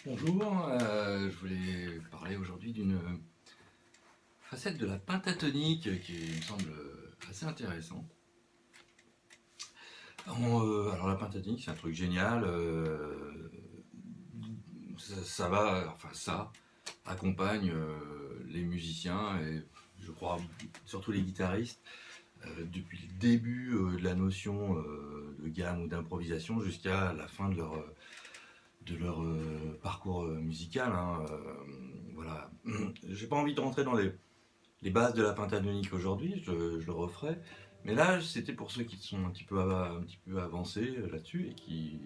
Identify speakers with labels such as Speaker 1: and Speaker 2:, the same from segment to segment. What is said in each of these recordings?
Speaker 1: Bonjour, je voulais parler aujourd'hui d'une facette de la pentatonique qui me semble assez intéressante. Alors la pentatonique c'est un truc génial, ça accompagne les musiciens et je crois surtout les guitaristes depuis le début de la notion de gamme ou d'improvisation jusqu'à la fin de leur parcours musical. Voilà. J'ai pas envie de rentrer dans les bases de la pentatonique aujourd'hui, je le referai. Mais là, c'était pour ceux qui sont un petit peu avancés là-dessus et qui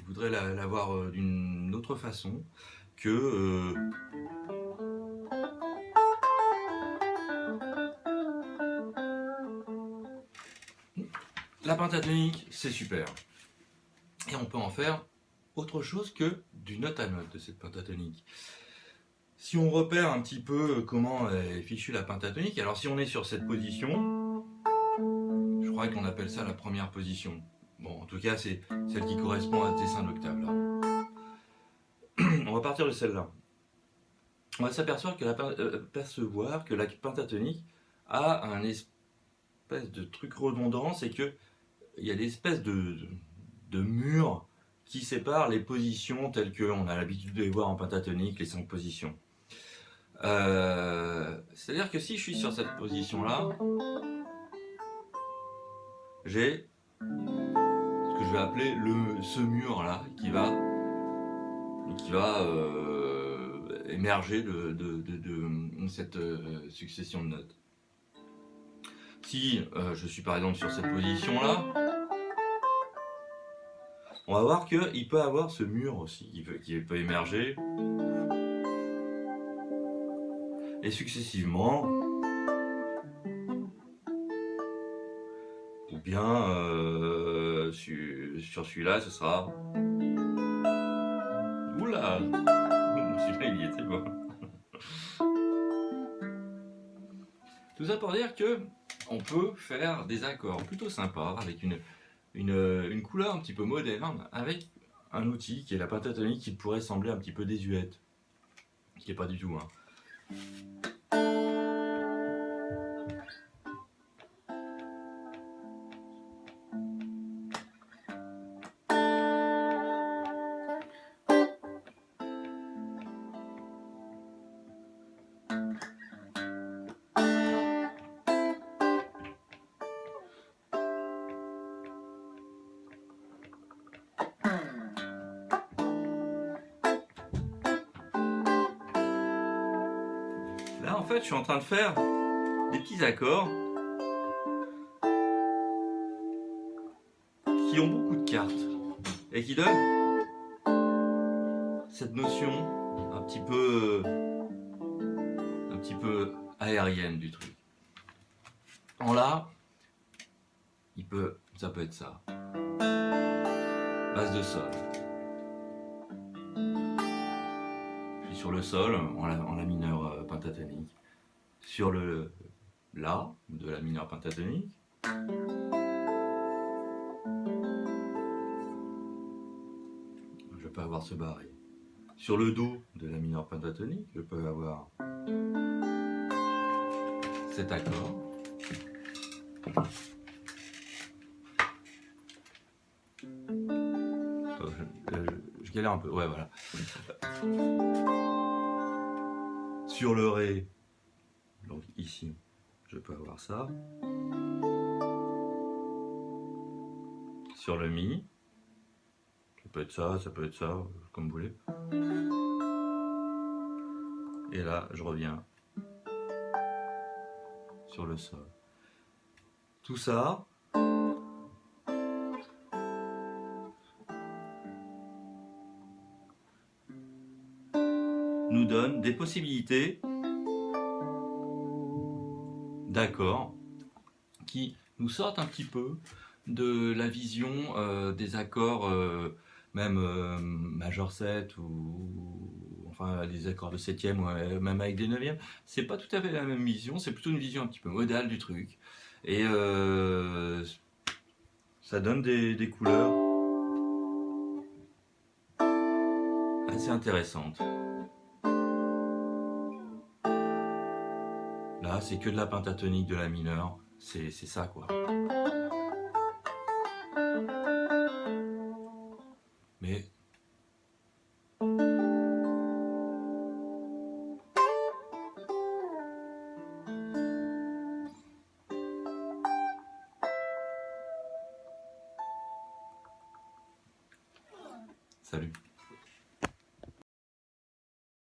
Speaker 1: voudraient la voir d'une autre façon que la pentatonique, c'est super. Et on peut en faire autre chose que du note à note de cette pentatonique. Si on repère un petit peu comment est fichue la pentatonique, alors si on est sur cette position, je crois qu'on appelle ça la première position. Bon, en tout cas, c'est celle qui correspond à ce dessin d'octave là. On va partir de celle-là. On va s'apercevoir que la pentatonique a un espèce de truc redondant, c'est que il y a des espèces de murs qui séparent les positions telles qu'on a l'habitude de les voir en pentatonique, les 5 positions. C'est-à-dire que si je suis sur cette position-là, j'ai ce que je vais appeler ce mur-là qui va émerger de cette succession de notes. Si je suis par exemple sur cette position-là, on va voir qu'il peut avoir ce mur aussi qui peut émerger. Et successivement, ou bien sur celui-là, ce sera... Oula, celui-là il y était bon. Tout ça pour dire que on peut faire des accords plutôt sympas avec une couleur un petit peu moderne, avec un outil qui est la pentatonique qui pourrait sembler un petit peu désuète, ce qui n'est pas du tout. Là, en fait, je suis en train de faire des petits accords qui ont beaucoup de cartes et qui donnent cette notion un petit peu aérienne du truc. En là, ça peut être ça. Base de sol. Je suis sur le sol en la mineure pentatonique. Sur le La de la mineure pentatonique. Je peux avoir ce barré. Sur le Do de la mineure pentatonique, je peux avoir cet accord. Je galère un peu, ouais voilà. Sur le Ré, donc ici, je peux avoir ça. Sur le Mi, ça peut être ça, comme vous voulez. Et là, je reviens sur le Sol. Tout ça, nous donne des possibilités d'accords qui nous sortent un petit peu de la vision des accords même majeur 7 ou enfin les accords de 7e ou même avec des 9e. C'est pas tout à fait la même vision, c'est plutôt une vision un petit peu modale du truc. Et ça donne des couleurs assez intéressante. Là, c'est que de la pentatonique de la mineure, c'est ça quoi. Mais salut.